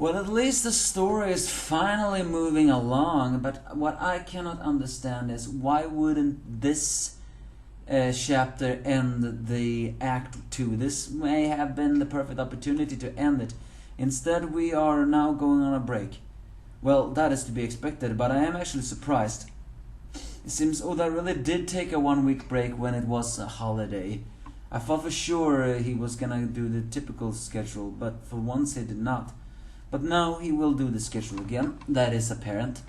Well, at least the story is finally moving along, but what I cannot understand is why wouldn't this chapter end the Act 2? This may have been the perfect opportunity to end it. Instead, we are now going on a break. Well, that is to be expected, but I am actually surprised. It seems Oda really did take a 1-week break when it was a holiday. I thought for sure he was gonna do the typical schedule, but for once he did not. But now he will do the schedule again, that is apparent.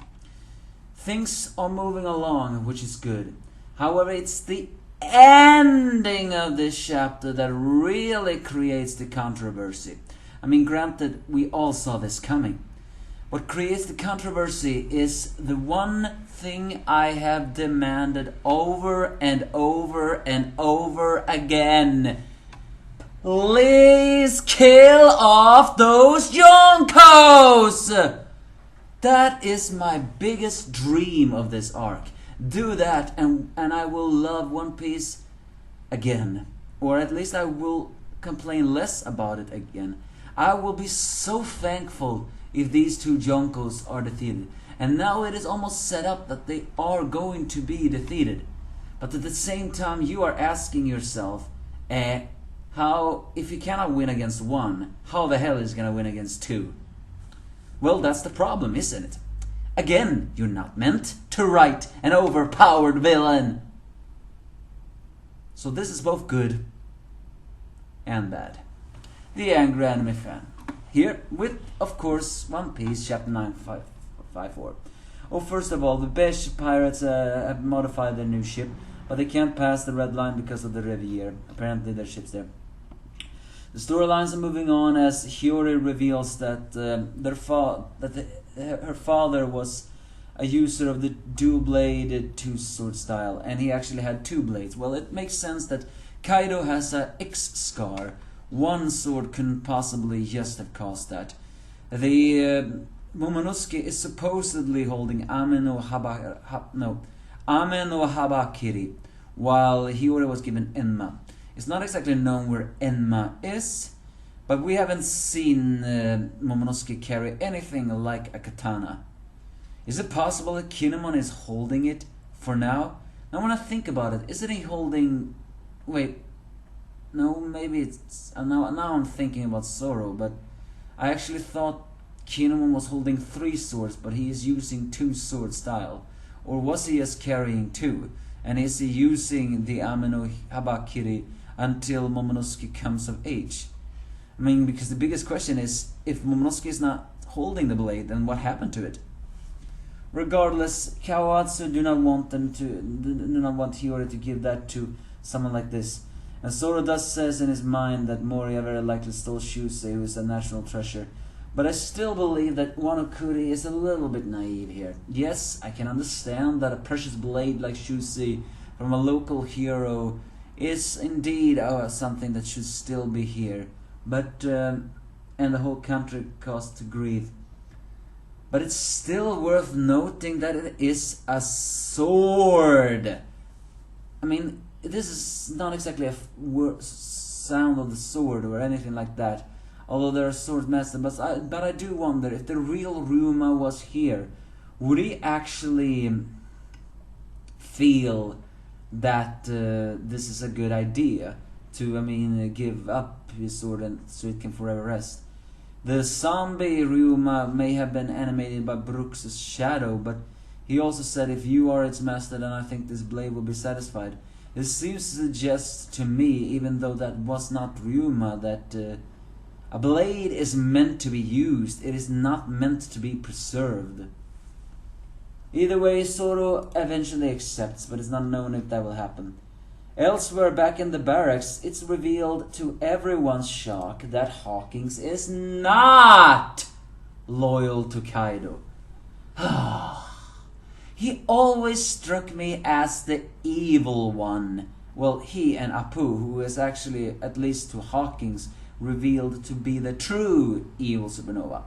Things are moving along, which is good. However, it's the ending of this chapter that really creates the controversy. I mean, granted, we all saw this coming. What creates the controversy is the one thing I have demanded over and over and over again. Please kill off those Yonkos! That is my biggest dream of this arc. Do that and I will love One Piece again. Or at least I will complain less about it again. I will be so thankful if these two Jonkos are defeated. And now it is almost set up that they are going to be defeated. But at the same time you are asking yourself, how, if you cannot win against one, how the hell is he gonna win against two? Well, that's the problem, isn't it? Again, you're not meant to write an overpowered villain. So this is both good and bad. The Angry Anime Fan. Here with, of course, One Piece, Chapter 954. Oh, first of all, the Beige Pirates have modified their new ship, but they can't pass the red line because of the Riviere. Apparently their ship's there. The storylines are moving on as Hiyori reveals that her father was a user of the dual-bladed two-sword style, and he actually had two blades. Well, it makes sense that Kaido has a X-scar. One sword couldn't possibly just have caused that. The Momonosuke is supposedly holding Ame no Habakiri, while Hiyori was given Enma. It's not exactly known where Enma is, but we haven't seen Momonosuke carry anything like a katana. Is it possible that Kinemon is holding it for now? Now when I think about it, isn't he holding... Wait, no, maybe it's... Now I'm thinking about Zoro, but I actually thought Kinemon was holding 3 swords, but he is using 2-sword style. Or was he just carrying 2? And is he using the Ame no Habakiri until Momonosuke comes of age? I mean, because the biggest question is, if Momonosuke is not holding the blade, then what happened to it? Regardless, Kawatsu do not want Hiyori to give that to someone like this. And Zoro does says in his mind that Moria very likely stole Shusei, who is a national treasure. But I still believe that Wano Kuri is a little bit naive here. Yes, I can understand that a precious blade like Shusei from a local hero is indeed something that should still be here. But, and the whole country caused to grief. But it's still worth noting that it is a sword. I mean, this is not exactly a sound of the sword or anything like that. Although there are sword masters, but I do wonder if the real Ryuma was here, would he actually feel that this is a good idea to, give up his sword and so it can forever rest? The zombie Ryuma may have been animated by Brooks' shadow, but he also said, if you are its master, then I think this blade will be satisfied. This seems to suggest to me, even though that was not Ryuma, that a blade is meant to be used. It is not meant to be preserved. Either way, Zoro eventually accepts, but it's not known if that will happen. Elsewhere, back in the barracks, it's revealed to everyone's shock that Hawkins is not loyal to Kaido. He always struck me as the evil one. Well, he and Apu, who is actually, at least to Hawkins, revealed to be the true evil supernova.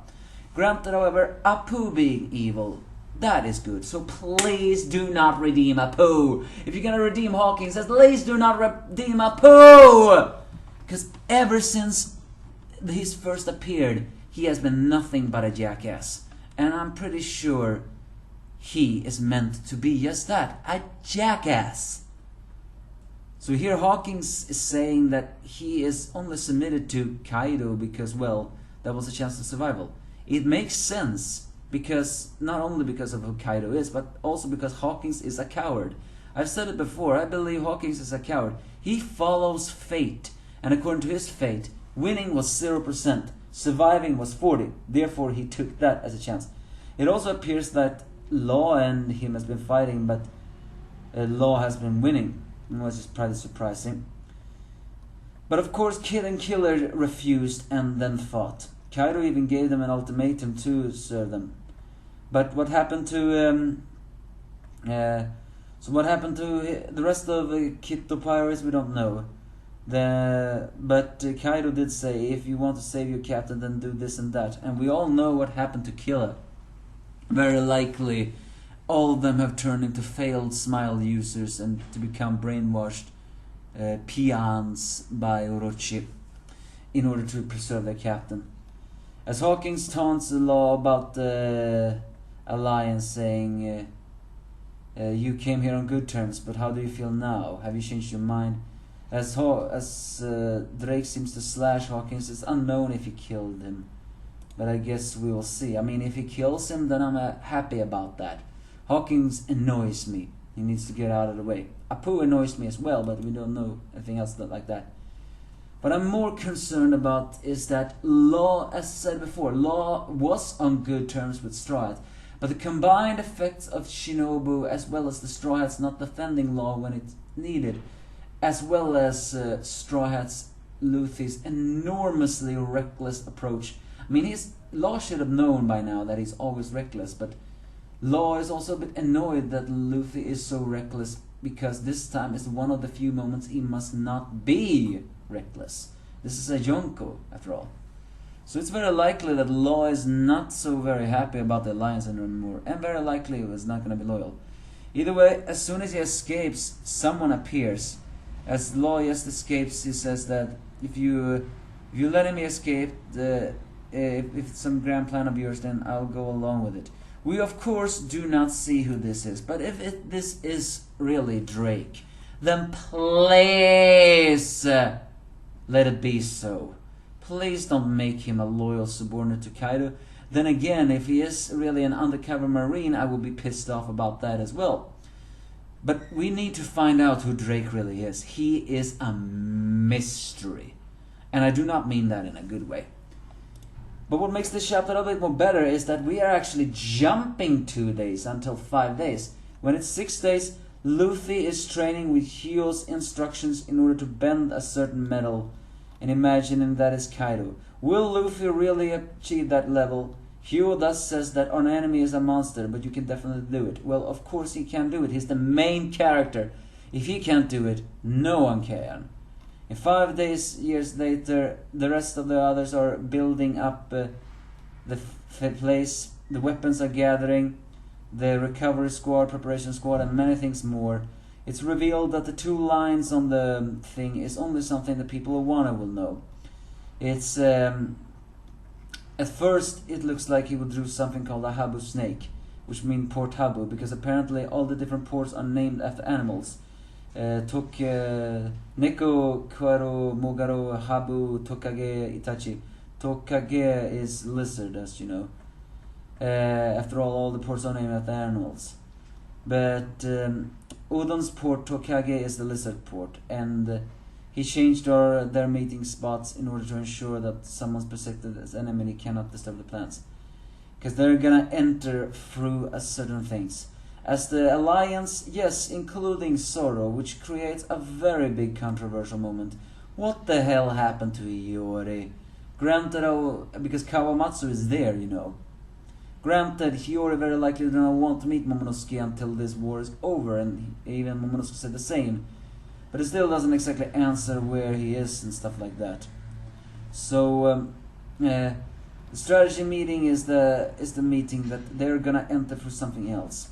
Granted, however, Apu being evil, that is good. So please do not redeem Apu. If you're gonna redeem Hawkins, at least do not redeem Apu! Because ever since he's first appeared, he has been nothing but a jackass. And I'm pretty sure he is meant to be just that, a jackass. So here Hawkins is saying that he is only submitted to Kaido because, well, that was a chance of survival. It makes sense, because not only because of who Kaido is, but also because Hawkins is a coward. I've said it before, I believe Hawkins is a coward. He follows fate, and according to his fate, winning was 0%, surviving was 40%, therefore he took that as a chance. It also appears that Law and him has been fighting, but Law has been winning, which is pretty surprising. But of course Kid and Killer refused and then fought. Kaido even gave them an ultimatum to serve them. But what happened to what happened to the rest of the Kitto pirates, we don't know. But Kaido did say, if you want to save your captain, then do this and that. And we all know what happened to Killer. Very likely all of them have turned into failed smile users and to become brainwashed peons by Orochi in order to preserve their captain. As Hawkins taunts the Law about the alliance, saying, you came here on good terms, but how do you feel now? Have you changed your mind? As Drake seems to slash Hawkins, it's unknown if he killed him. But I guess we will see. I mean, if he kills him, then I'm happy about that. Hawkins annoys me. He needs to get out of the way. Apu annoys me as well, but we don't know anything else like that. What I'm more concerned about is that Law, as I said before, Law was on good terms with Straw Hats, but the combined effects of Shinobu as well as the Straw Hats not defending Law when it's needed, as well as Straw Hats Luffy's enormously reckless approach. I mean, Law should have known by now that he's always reckless, but Law is also a bit annoyed that Luffy is so reckless, because this time is one of the few moments he must not be reckless. This is a Yonko, after all. So it's very likely that Law is not so very happy about the alliance anymore, and very likely he is not going to be loyal. Either way, as soon as he escapes, someone appears. As Law just escapes, he says that if you let me escape, if it's some grand plan of yours, then I'll go along with it. We of course do not see who this is, but if this is really Drake, then please let it be so. Please don't make him a loyal subordinate to Kaido. Then again, if he is really an undercover marine, I will be pissed off about that as well. But we need to find out who Drake really is. He is a mystery. And I do not mean that in a good way. But what makes this chapter a little bit more better is that we are actually jumping 2 days until 5 days. When it's 6 days, Luffy is training with Hyo's instructions in order to bend a certain metal, and imagining that is Kaido. Will Luffy really achieve that level? Hyo thus says that our enemy is a monster, but you can definitely do it. Well, of course he can do it. He's the main character. If he can't do it, no one can. In 5 days, years later, the rest of the others are building up the place. The weapons are gathering. The recovery squad, preparation squad, and many things more. It's revealed that the 2 lines on the thing is only something the people of Wano will know. It's at first it looks like he would do something called a Habu snake, which means Port Habu, because apparently all the different ports are named after animals. Neko, Kwaro, Mogaro, Habu, Tokage, Itachi. Tokage is lizard, as you know. After all the ports are named after animals. But Udon's port, Tokage, is the lizard port, and he changed their meeting spots in order to ensure that someone's perceived as enemy cannot disturb the plans. Because they're gonna enter through certain things. As the alliance, yes, including Zoro, which creates a very big controversial moment. What the hell happened to Hiyori? Granted, because Kawamatsu is there, you know. Granted, Hiyori very likely do not want to meet Momonosuke until this war is over, and even Momonosuke said the same. But it still doesn't exactly answer where he is and stuff like that. So, the strategy meeting is the meeting that they're gonna enter through something else.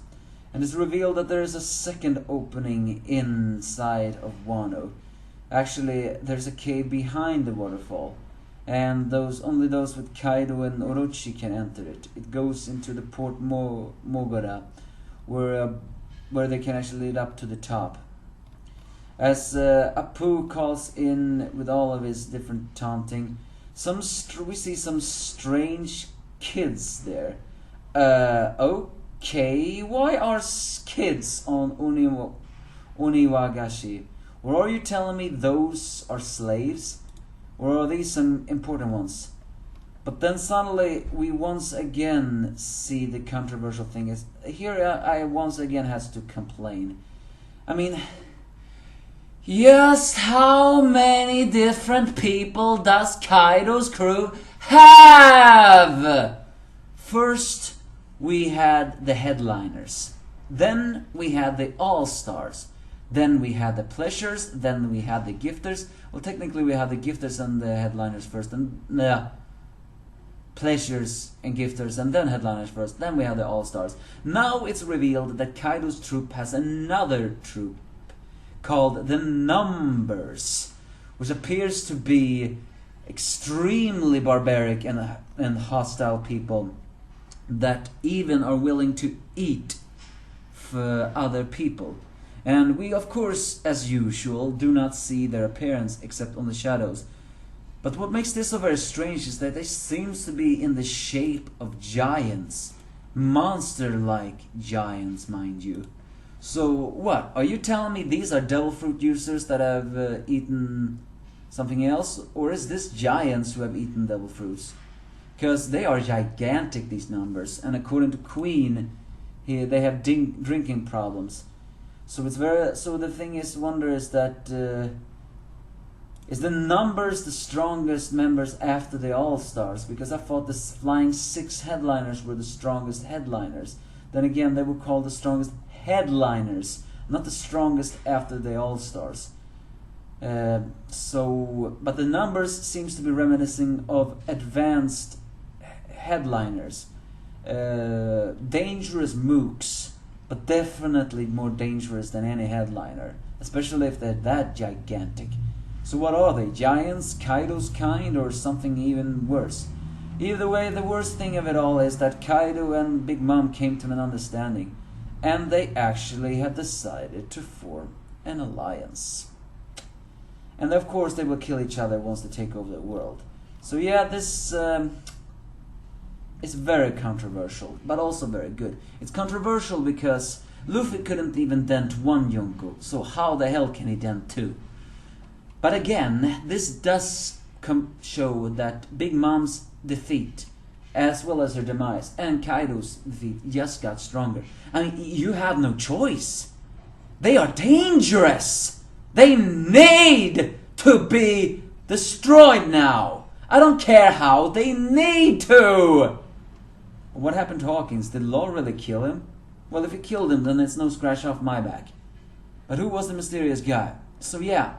And it's revealed that there is a second opening inside of Wano. Actually, there's a cave behind the waterfall. and only those with Kaido and Orochi can enter it. It goes into the Port Mogura, where they can actually lead up to the top. As Apu calls in with all of his different taunting, we see some strange kids there. Okay, why are kids on Uniwagashi? Or are you telling me those are slaves? Or are these some important ones? But then suddenly we once again see the controversial thing is here. I once again has to complain. I mean, just how many different people does Kaido's crew have? First, we had the headliners. Then we had the all-stars. Then we had the pleasures. Then we had the gifters. Well, technically we had the gifters and the headliners first. And pleasures and gifters and then headliners first. Then we had the all-stars. Now it's revealed that Kaido's troop has another troop called the Numbers, which appears to be extremely barbaric and hostile people that even are willing to eat for other people. And we, of course, as usual, do not see their appearance except on the shadows. But what makes this so very strange is that they seems to be in the shape of giants. Monster-like giants, mind you. So, what? Are you telling me these are devil fruit users that have eaten something else? Or is this giants who have eaten devil fruits? Because they are gigantic, these Numbers. And according to Queen, they have drinking problems. So the thing is, wonder is that is the Numbers the strongest members after the All-Stars? Because I thought the Flying Six headliners were the strongest headliners. Then again, they were called the strongest headliners, not the strongest after the All-Stars. But the Numbers seems to be reminiscing of advanced headliners, dangerous mooks, but definitely more dangerous than any headliner, especially if they're that gigantic. So what are they? Giants, Kaido's kind, or something even worse? Either way, the worst thing of it all is that Kaido and Big Mom came to an understanding, and they actually have decided to form an alliance. And of course they will kill each other once they take over the world. So yeah, this is very controversial, but also very good. It's controversial because Luffy couldn't even dent one Yonko, so how the hell can he dent two? But again, this does show that Big Mom's defeat, as well as her demise, and Kaido's defeat just got stronger. I mean, you have no choice. They are dangerous. They need to be destroyed now. I don't care how, they need to. What happened to Hawkins? Did Law really kill him? Well, if he killed him, then it's no scratch off my back. But who was the mysterious guy? So yeah,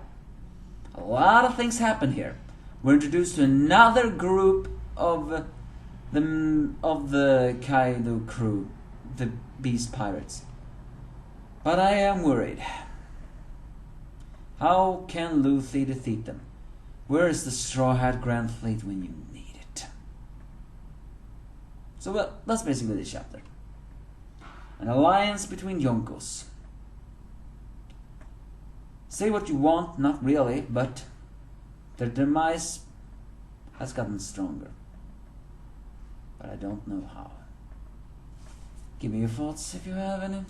a lot of things happen here. We're introduced to another group of the Kaido crew, the Beast Pirates. But I am worried. How can Luffy defeat them? Where is the Straw Hat Grand Fleet when you need it? So well, that's basically the chapter. An alliance between Yonkos. Say what you want, not really, but their demise has gotten stronger. But I don't know how. Give me your thoughts if you have any.